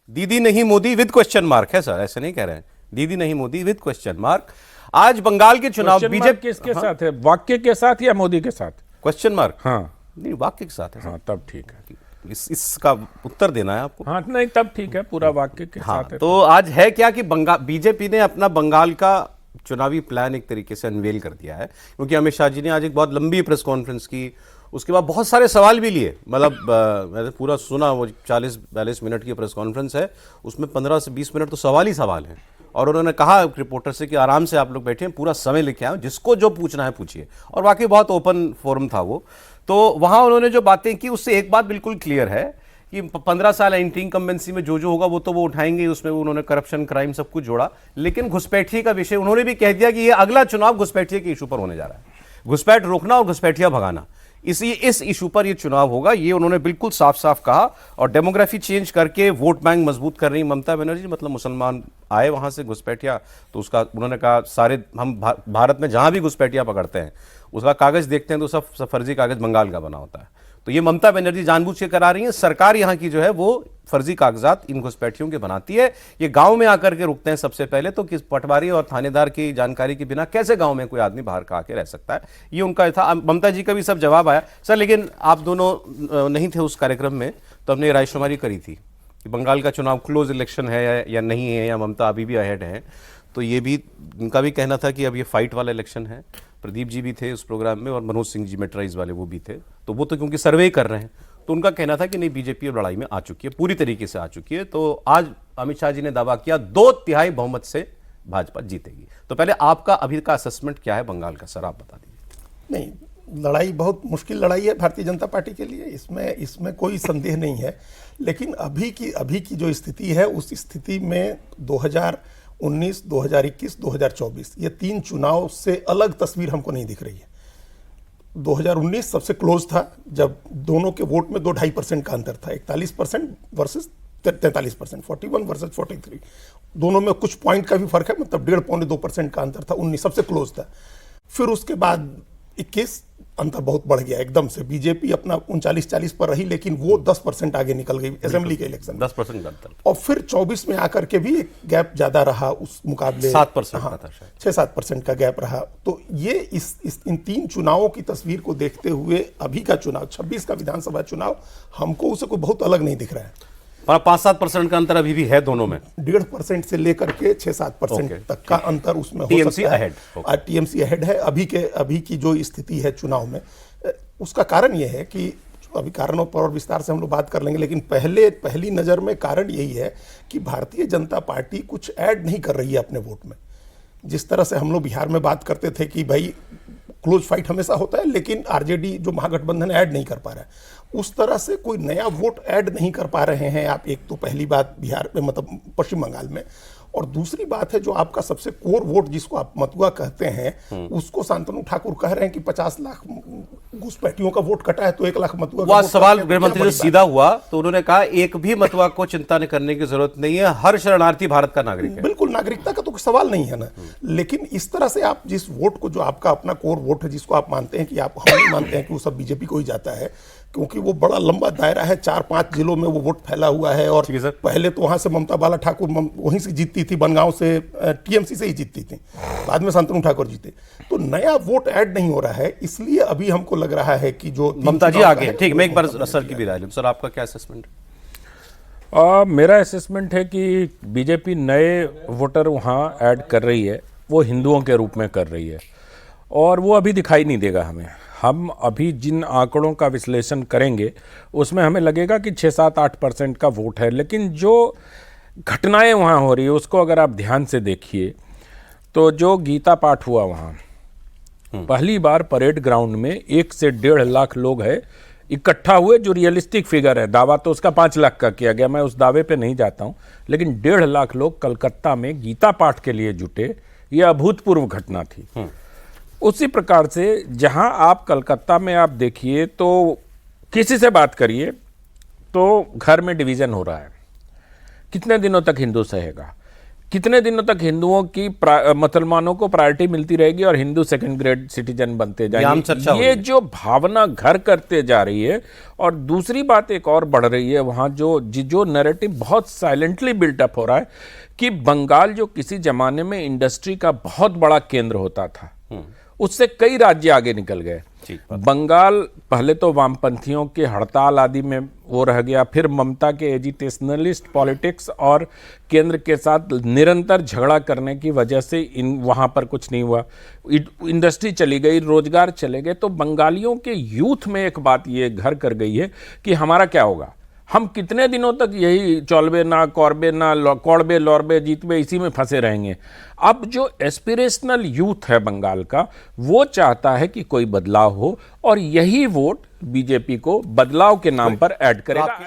दीदी नहीं Modi with question mark है सर, ऐसे नहीं कह रहे हैं, दीदी नहीं मोदी विद क्वेश्चन मार्क। आज बंगाल के चुनाव बीजेपी किसके साथ है, वाक्य के साथ या मोदी के साथ? क्वेश्चन मार्क, हाँ नहीं वाक्य के साथ है। हाँ तब ठीक है, इसका उत्तर देना है आपको। हाँ नहीं तब ठीक है, पूरा वाक्य के हाँ, साथ है। तो आज है क्या कि बीजेपी ने अपना बंगाल का चुनावी प्लान एक तरीके से अनवेल कर दिया है, क्योंकि अमित शाह जी ने आज एक बहुत लंबी प्रेस कॉन्फ्रेंस की, उसके बाद बहुत सारे सवाल भी लिए। मतलब मैंने पूरा सुना, वो 40-42 मिनट की प्रेस कॉन्फ्रेंस है, उसमें 15 से 20 मिनट तो सवाल ही सवाल हैं। और उन्होंने कहा रिपोर्टर से कि आराम से आप लोग बैठे, पूरा समय लेके आए, जिसको जो पूछना है पूछिए। और वाकई बहुत ओपन फोरम था वो। तो वहाँ उन्होंने जो बातें की उससे एक बात बिल्कुल क्लियर है कि 15 साल एंटी इनकम्बेंसी में जो होगा वो तो वो उठाएंगे, उसमें उन्होंने करप्शन, क्राइम सब कुछ जोड़ा। लेकिन घुसपैठिए का विषय उन्होंने भी कह दिया कि ये अगला चुनाव घुसपैठिए के इशू पर होने जा रहा है। घुसपैठ रोकना और घुसपैठिया भगाना, इस इशू पर ये चुनाव होगा, ये उन्होंने बिल्कुल साफ साफ कहा। और डेमोग्राफी चेंज करके वोट बैंक मजबूत कर रही ममता बनर्जी, मतलब मुसलमान आए वहां से घुसपैठिया, तो उसका उन्होंने कहा सारे हम भारत में जहां भी घुसपैठिया पकड़ते हैं उसका कागज देखते हैं तो सब फर्जी कागज बंगाल का बना होता है। तो ये ममता बनर्जी जानबूझ के करा रही है। सरकार यहाँ की जो है वो फर्जी कागजात इन घुसपैठियों के बनाती है। ये गांव में आकर के रुकते हैं सबसे पहले, तो किस पटवारी और थानेदार की जानकारी के बिना कैसे गांव में कोई आदमी बाहर का आके रह सकता है, ये उनका था। ममता जी का भी सब जवाब आया सर, लेकिन आप दोनों नहीं थे उस कार्यक्रम में, तो हमने रायशुमारी करी थी कि बंगाल का चुनाव क्लोज इलेक्शन है या नहीं है, या ममता अभी भी अहेड है। तो ये भी उनका भी कहना था कि अब ये फाइट वाला इलेक्शन है। प्रदीप जी भी थे उस प्रोग्राम में और मनोज सिंह जी मेट्राइज वाले वो भी थे, तो वो तो क्योंकि सर्वे कर रहे हैं, तो उनका कहना था कि नहीं बीजेपी अब लड़ाई में आ चुकी है, पूरी तरीके से आ चुकी है। तो आज अमित शाह जी ने दावा किया 2/3 बहुमत से भाजपा जीतेगी। तो पहले आपका अभी का असेसमेंट क्या है बंगाल का, सर आप बता दीजिए। नहीं, लड़ाई बहुत मुश्किल लड़ाई है भारतीय जनता पार्टी के लिए, इसमें कोई संदेह नहीं है। लेकिन अभी की जो स्थिति है, उस स्थिति में 2019, 2021, 2024 ये 3 चुनाव से अलग तस्वीर हमको नहीं दिख रही है। 2019 सबसे क्लोज था, जब दोनों के वोट में 2-2.5% का अंतर था, 41% वर्सेस 43%, 41 वर्सेस 43, दोनों में कुछ पॉइंट का भी फर्क है, मतलब 1.5-2% का अंतर था। 19 सबसे क्लोज था। फिर उसके बाद 21 अंतर बहुत बढ़ गया एकदम से, बीजेपी अपना 39-40 पर रही, लेकिन वो 10% आगे निकल गई असेंबली के इलेक्शन, 10% का अंतर। और फिर 24 में आकर के भी एक गैप ज्यादा रहा उस मुकाबले, 7% हाँ, था शायद, 6-7% का गैप रहा। तो ये इन 3 चुनावों की तस्वीर को देखते हुए अभी का चुनाव 26 का विधानसभा चुनाव हमको उसे कोई बहुत अलग नहीं दिख रहा है। 5-7% का अंतर अभी भी है दोनों में, 1.5% से लेकर के 6-7% तक का अंतर उसमें हो सकता है। टीएमसी अहेड है अभी की जो स्थिति है चुनाव में। उसका कारण यह है कि अभी कारणों पर और विस्तार से हम लोग बात कर लेंगे, लेकिन पहली नज़र में कारण यही है कि भारतीय जनता पार्टी कुछ ऐड नहीं कर रही है अपने वोट में। जिस तरह से हम लोग बिहार में बात करते थे कि भाई क्लोज फाइट हमेशा होता है, लेकिन आरजेडी जो महागठबंधन ऐड नहीं कर पा रहा है, उस तरह से कोई नया वोट ऐड नहीं कर पा रहे हैं आप। एक तो पहली बात बिहार में, मतलब पश्चिम बंगाल में, और दूसरी बात है जो आपका सबसे कोर वोट जिसको आप मतुआ कहते हैं, उसको शांतनु ठाकुर कह रहे हैं कि 50 लाख घुसपैठियों का वोट कटा है, तो 1 लाख मतुआ का वोट। सवाल गृह मंत्री से सीधा हुआ तो उन्होंने कहा एक भी मतुआ को चिंता करने की जरूरत नहीं है, हर शरणार्थी भारत का नागरिक है। बिल्कुल, नागरिकता का तो कोई सवाल नहीं है ना। लेकिन इस तरह से आप जिस वोट को, जो आपका अपना कोर वोट है, जिसको आप मानते हैं कि हम नहीं मानते हैं कि वो सब बीजेपी को ही जाता है, क्योंकि वो बड़ा लंबा दायरा है, 4-5 जिलों में वो वोट फैला हुआ है। और पहले तो वहां से ममता बाला ठाकुर वहीं से जीतती थी, बनगांव से टीएमसी से ही जीतती थी, बाद में शांतनु ठाकुर जीते। तो नया वोट ऐड नहीं हो रहा है, इसलिए अभी हमको लग रहा है कि जो ममता जी आगे। ठीक, मैं एक बार सर की भी राय लूं। सर आपका क्या असेसमेंट है? मेरा असेसमेंट है कि बीजेपी नए वोटर वहाँ ऐड कर रही है, वो हिंदुओं के रूप में कर रही है, और वो अभी दिखाई नहीं देगा हमें। हम अभी जिन आंकड़ों का विश्लेषण करेंगे उसमें हमें लगेगा कि 6-7-8% का वोट है, लेकिन जो घटनाएं वहाँ हो रही है उसको अगर आप ध्यान से देखिए तो जो गीता पाठ हुआ वहाँ, पहली बार परेड ग्राउंड में 1 से 1.5 लाख लोग है इकट्ठा हुए, जो रियलिस्टिक फिगर है। दावा तो उसका 5 लाख का किया गया, मैं उस दावे पे नहीं जाता हूँ, लेकिन 1.5 लाख लोग कलकत्ता में गीता पाठ के लिए जुटे, ये अभूतपूर्व घटना थी। उसी प्रकार से जहां आप कलकत्ता में आप देखिए तो किसी से बात करिए तो घर में डिवीजन हो रहा है, कितने दिनों तक हिंदू सहेगा। कितने दिनों तक हिंदुओं की मुसलमानों को प्रायोरिटी मिलती रहेगी और हिंदू सेकंड ग्रेड सिटीजन बनते आम जाएंगे? चर्चा ये होगी। जो भावना घर करते जा रही है। और दूसरी बात एक और बढ़ रही है, वहां जो नैरेटिव बहुत साइलेंटली बिल्टअप हो रहा है कि बंगाल जो किसी जमाने में इंडस्ट्री का बहुत बड़ा केंद्र होता था, उससे कई राज्य आगे निकल गए। बंगाल पहले तो वामपंथियों के हड़ताल आदि में वो रह गया, फिर ममता के एजिटेशनलिस्ट पॉलिटिक्स और केंद्र के साथ निरंतर झगड़ा करने की वजह से वहाँ पर कुछ नहीं हुआ। इंडस्ट्री चली गई, रोजगार चले गए। तो बंगालियों के यूथ में एक बात ये घर कर गई है कि हमारा क्या होगा, हम कितने दिनों तक यही चौलबे ना कौरबे ना कौड़बे लौरबे जीतबे इसी में फंसे रहेंगे। अब जो एस्पिरेशनल यूथ है बंगाल का, वो चाहता है कि कोई बदलाव हो और यही वोट बीजेपी को बदलाव के नाम पर ऐड करेगा।